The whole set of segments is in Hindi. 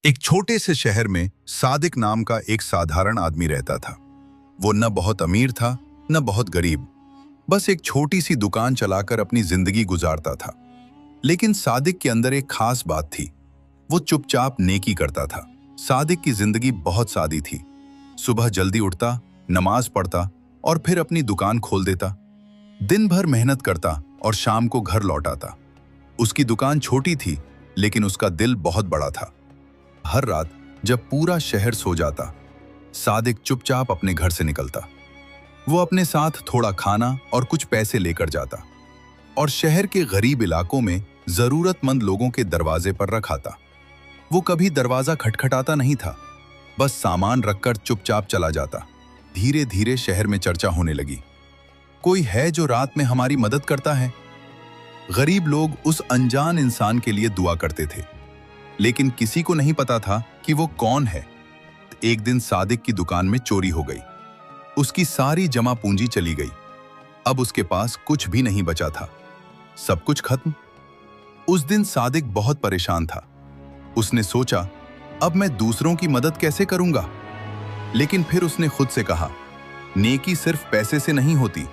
एक छोटे से शहर में सादिक नाम का एक साधारण आदमी रहता था। वो न बहुत अमीर था न बहुत गरीब, बस एक छोटी सी दुकान चलाकर अपनी जिंदगी गुजारता था। लेकिन सादिक के अंदर एक खास बात थी। वो चुपचाप नेकी करता था। सादिक की जिंदगी बहुत सादी थी। सुबह जल्दी उठता, नमाज पढ़ता और फिर अपनी दुकान खोल देता। दिन भर मेहनत करता और शाम को घर लौट आता। उसकी दुकान छोटी थी, लेकिन उसका दिल बहुत बड़ा था। हर रात जब पूरा शहर सो जाता, सादिक चुपचाप अपने घर से निकलता। वो अपने साथ थोड़ा खाना और कुछ पैसे लेकर जाता और शहर के गरीब इलाकों में जरूरतमंद लोगों के दरवाजे पर रखाता। वो कभी दरवाजा खटखटाता नहीं था, बस सामान रखकर चुपचाप चला जाता। धीरे धीरे शहर में चर्चा होने लगी, कोई है जो रात में हमारी मदद करता है। गरीब लोग उस अनजान इंसान के लिए दुआ करते थे, लेकिन किसी को नहीं पता था कि वो कौन है। एक दिन सादिक की दुकान में चोरी हो गई। उसकी सारी जमा पूंजी चली गई। अब उसके पास कुछ भी नहीं बचा था। सब कुछ खत्म। उस दिन सादिक बहुत परेशान था। उसने सोचा, अब मैं दूसरों की मदद कैसे करूंगा। लेकिन फिर उसने खुद से कहा, नेकी सिर्फ पैसे से नहीं होती,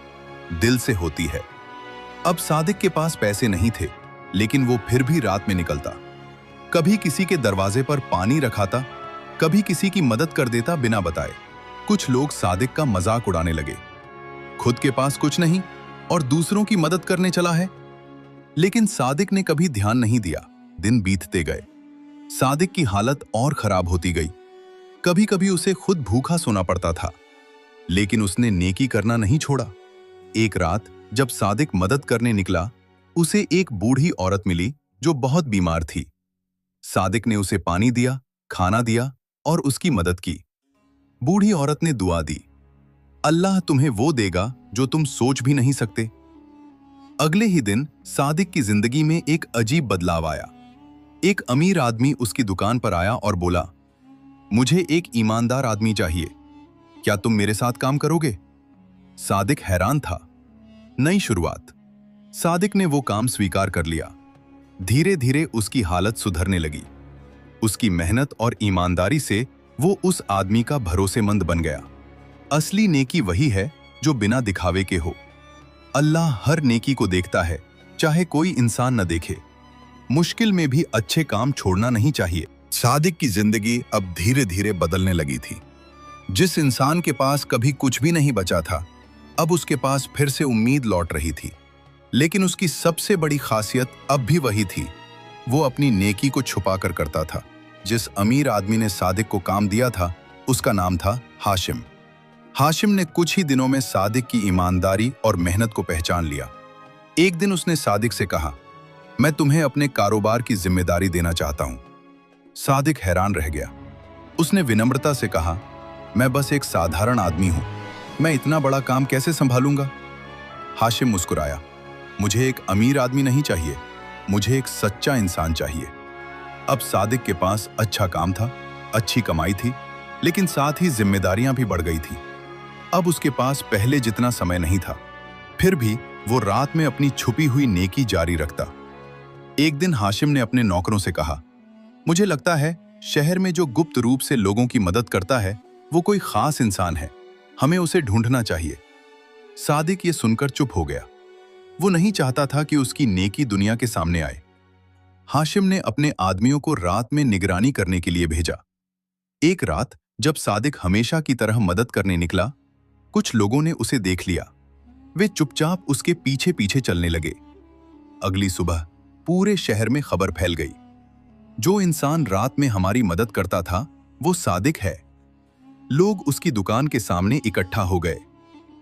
दिल से होती है। अब सादिक के पास पैसे नहीं थे, लेकिन वो फिर भी रात में निकलता। कभी किसी के दरवाजे पर पानी रखाता, कभी किसी की मदद कर देता बिना बताए। कुछ लोग सादिक का मजाक उड़ाने लगे, खुद के पास कुछ नहीं और दूसरों की मदद करने चला है। लेकिन सादिक ने कभी ध्यान नहीं दिया। दिन बीतते गए, सादिक की हालत और खराब होती गई। कभी कभी उसे खुद भूखा सोना पड़ता था, लेकिन उसने नेकी करना नहीं छोड़ा। एक रात जब सादिक मदद करने निकला, उसे एक बूढ़ी औरत मिली जो बहुत बीमार थी। सादिक ने उसे पानी दिया, खाना दिया और उसकी मदद की। बूढ़ी औरत ने दुआ दी, अल्लाह तुम्हें वो देगा जो तुम सोच भी नहीं सकते। अगले ही दिन सादिक की जिंदगी में एक अजीब बदलाव आया। एक अमीर आदमी उसकी दुकान पर आया और बोला, मुझे एक ईमानदार आदमी चाहिए, क्या तुम मेरे साथ काम करोगे? सादिक हैरान था। नई शुरुआत। सादिक ने वो काम स्वीकार कर लिया। धीरे धीरे उसकी हालत सुधरने लगी। उसकी मेहनत और ईमानदारी से वो उस आदमी का भरोसेमंद बन गया। असली नेकी वही है जो बिना दिखावे के हो। अल्लाह हर नेकी को देखता है, चाहे कोई इंसान न देखे। मुश्किल में भी अच्छे काम छोड़ना नहीं चाहिए। सादिक की जिंदगी अब धीरे धीरे बदलने लगी थी। जिस इंसान के पास कभी कुछ भी नहीं बचा था, अब उसके पास फिर से उम्मीद लौट रही थी। लेकिन उसकी सबसे बड़ी खासियत अब भी वही थी, वो अपनी नेकी को छुपा कर करता था। जिस अमीर आदमी ने सादिक को काम दिया था, उसका नाम था हाशिम। हाशिम ने कुछ ही दिनों में सादिक की ईमानदारी और मेहनत को पहचान लिया। एक दिन उसने सादिक से कहा, मैं तुम्हें अपने कारोबार की जिम्मेदारी देना चाहता हूं। सादिक हैरान रह गया। उसने विनम्रता से कहा, मैं बस एक साधारण आदमी हूं, मैं इतना बड़ा काम कैसे संभालूंगा? हाशिम मुस्कुराया, मुझे एक अमीर आदमी नहीं चाहिए, मुझे एक सच्चा इंसान चाहिए। अब सादिक के पास अच्छा काम था, अच्छी कमाई थी, लेकिन साथ ही जिम्मेदारियां भी बढ़ गई थी। अब उसके पास पहले जितना समय नहीं था, फिर भी वो रात में अपनी छुपी हुई नेकी जारी रखता। एक दिन हाशिम ने अपने नौकरों से कहा, मुझे लगता है शहर में जो गुप्त रूप से लोगों की मदद करता है, वो कोई खास इंसान है, हमें उसे ढूंढना चाहिए। सादिक ये सुनकर चुप हो गया। वो नहीं चाहता था कि उसकी नेकी दुनिया के सामने आए। हाशिम ने अपने आदमियों को रात में निगरानी करने के लिए भेजा। एक रात जब सादिक हमेशा की तरह मदद करने निकला, कुछ लोगों ने उसे देख लिया। वे चुपचाप उसके पीछे पीछे चलने लगे। अगली सुबह पूरे शहर में खबर फैल गई, जो इंसान रात में हमारी मदद करता था, वो सादिक है। लोग उसकी दुकान के सामने इकट्ठा हो गए।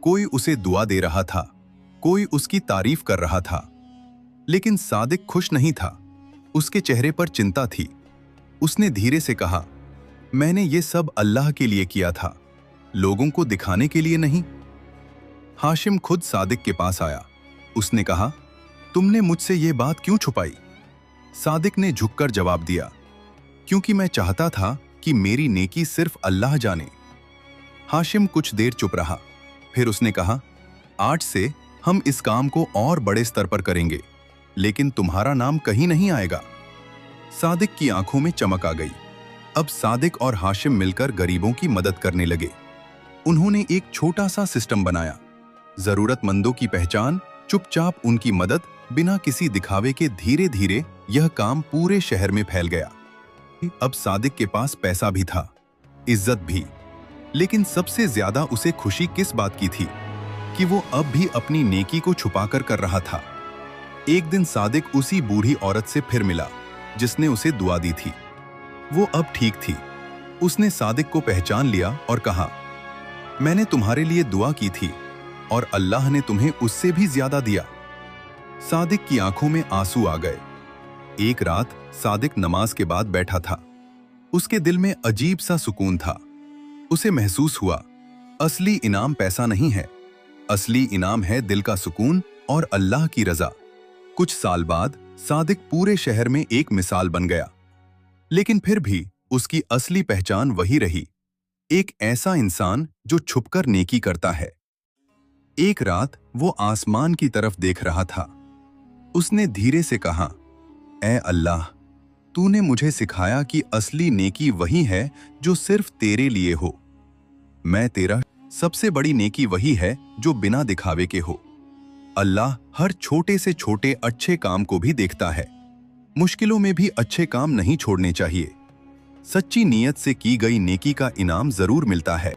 कोई उसे दुआ दे रहा था, कोई उसकी तारीफ कर रहा था। लेकिन सादिक खुश नहीं था। उसके चेहरे पर चिंता थी। उसने धीरे से कहा, मैंने ये सब अल्लाह के लिए किया था, लोगों को दिखाने के लिए नहीं। हाशिम खुद सादिक के पास आया। उसने कहा, तुमने मुझसे ये बात क्यों छुपाई? सादिक ने झुककर जवाब दिया, क्योंकि मैं चाहता था कि मेरी नेकी सिर्फ अल्लाह जाने। हाशिम कुछ देर चुप रहा, फिर उसने कहा, आज से हम इस काम को और बड़े स्तर पर करेंगे, लेकिन तुम्हारा नाम कहीं नहीं आएगा। सादिक की आंखों में चमक आ गई। अब सादिक और हाशिम मिलकर गरीबों की मदद करने लगे। उन्होंने एक छोटा सा सिस्टम बनाया। जरूरतमंदों की पहचान, चुपचाप उनकी मदद, बिना किसी दिखावे के। धीरे धीरे यह काम पूरे शहर में फैल गया। अब सादिक के पास पैसा भी था, इज्जत भी, लेकिन सबसे ज्यादा उसे खुशी किस बात की थी कि वो अब भी अपनी नेकी को छुपाकर कर रहा था। एक दिन सादिक उसी बूढ़ी औरत से फिर मिला जिसने उसे दुआ दी थी। वो अब ठीक थी। उसने सादिक को पहचान लिया और कहा, मैंने तुम्हारे लिए दुआ की थी और अल्लाह ने तुम्हें उससे भी ज्यादा दिया। सादिक की आंखों में आंसू आ गए। एक रात सादिक नमाज के बाद बैठा था। उसके दिल में अजीब सा सुकून था। उसे महसूस हुआ, असली इनाम पैसा नहीं है, असली इनाम है दिल का सुकून और अल्लाह की रजा। कुछ साल बाद सादिक पूरे शहर में एक मिसाल बन गया, लेकिन फिर भी उसकी असली पहचान वही रही, एक ऐसा इंसान जो छुपकर नेकी करता है। एक रात वो आसमान की तरफ देख रहा था। उसने धीरे से कहा, ऐ अल्लाह, तूने मुझे सिखाया कि असली नेकी वही है जो सिर्फ तेरे लिए हो। मैं तेरा सबसे बड़ी नेकी वही है जो बिना दिखावे के हो। अल्लाह हर छोटे से छोटे अच्छे काम को भी देखता है। मुश्किलों में भी अच्छे काम नहीं छोड़ने चाहिए। सच्ची नीयत से की गई नेकी का इनाम जरूर मिलता है।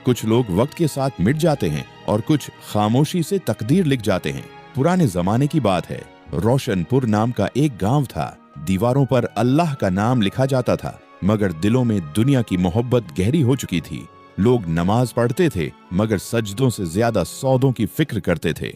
कुछ लोग वक्त के साथ मिट जाते हैं और कुछ खामोशी से तकदीर लिख जाते हैं। पुराने जमाने की बात है। रोशनपुर नाम का एक गांव था। दीवारों पर अल्लाह का नाम लिखा जाता था, मगर दिलों में दुनिया की मोहब्बत गहरी हो चुकी थी। लोग नमाज पढ़ते थे, मगर सजदों से ज्यादा सौदों की फिक्र करते थे।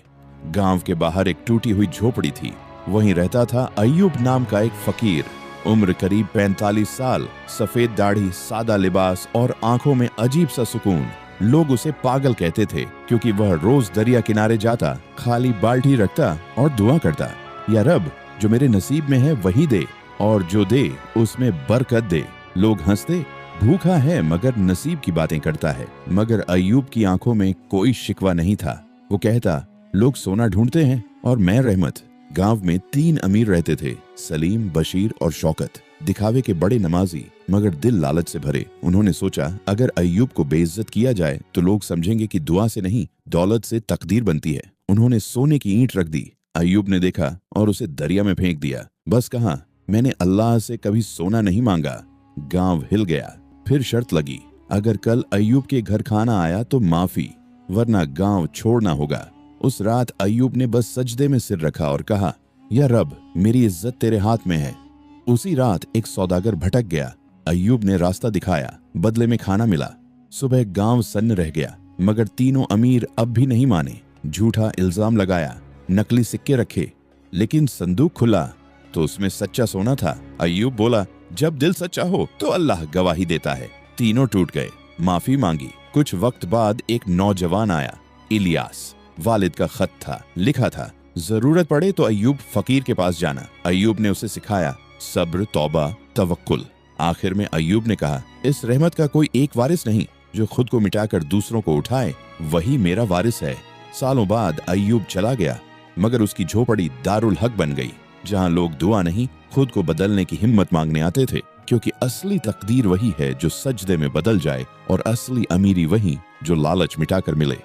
गांव के बाहर एक टूटी हुई झोपड़ी थी। वहीं रहता था अय्यूब नाम का एक फकीर। उम्र करीब 45 साल, सफेद दाढ़ी, सादा लिबास और आंखों में अजीब सा सुकून। लोग उसे पागल कहते थे क्योंकि वह रोज दरिया किनारे जाता, खाली बाल्टी रखता और दुआ करता, या रब, जो मेरे नसीब में है वही दे, और जो दे उसमें बरकत दे। लोग हंसते, भूखा है मगर नसीब की बातें करता है। मगर अय्यूब की आंखों में कोई शिकवा नहीं था। वो कहता, लोग सोना ढूंढते हैं और मैं रहमत। गांव में 3 अमीर रहते थे, सलीम, बशीर और शौकत। दिखावे के बड़े नमाजी, मगर दिल लालच से भरे। उन्होंने सोचा, अगर अय्यूब को बेइज्जत किया जाए तो लोग समझेंगे कि दुआ से नहीं, दौलत से तकदीर बनती है। उन्होंने सोने की ईंट रख दी। अय्यूब ने देखा और उसे दरिया में फेंक दिया। बस कहा, मैंने अल्लाह से कभी सोना नहीं मांगा। गांव हिल गया। फिर शर्त लगी, अगर कल अय्यूब के घर खाना आया तो माफी, वरना गांव छोड़ना होगा। उस रात अय्यूब ने बस सजदे में सिर रखा और कहा, या रब, मेरी इज्जत तेरे हाथ में है। उसी रात एक सौदागर भटक गया। अय्यूब ने रास्ता दिखाया, बदले में खाना मिला। सुबह गांव सन्न रह गया, मगर तीनों अमीर अब भी नहीं माने। झूठा इल्जाम लगाया, नकली सिक्के रखे, लेकिन संदूक खुला तो उसमें सच्चा सोना था। अय्यूब बोला, जब दिल सच्चा हो तो अल्लाह गवाही देता है। तीनों टूट गए, माफी मांगी। कुछ वक्त बाद एक नौजवान आया, इलियास। वालिद का खत था, लिखा था, जरूरत पड़े तो अय्यूब फकीर के पास जाना। अय्यूब ने उसे सिखाया सब्र, तौबा, तवक्कुल। आखिर में अय्यूब ने कहा, इस रहमत का कोई एक वारिस नहीं, जो खुद को मिटाकर दूसरों को उठाए वही मेरा वारिस है। सालों बाद अय्यूब चला गया, मगर उसकी झोपड़ी दारुल हक बन गई, जहां लोग दुआ नहीं, खुद को बदलने की हिम्मत मांगने आते थे। क्योंकि असली तकदीर वही है जो सजदे में बदल जाए, और असली अमीरी वही जो लालच मिटाकर मिले।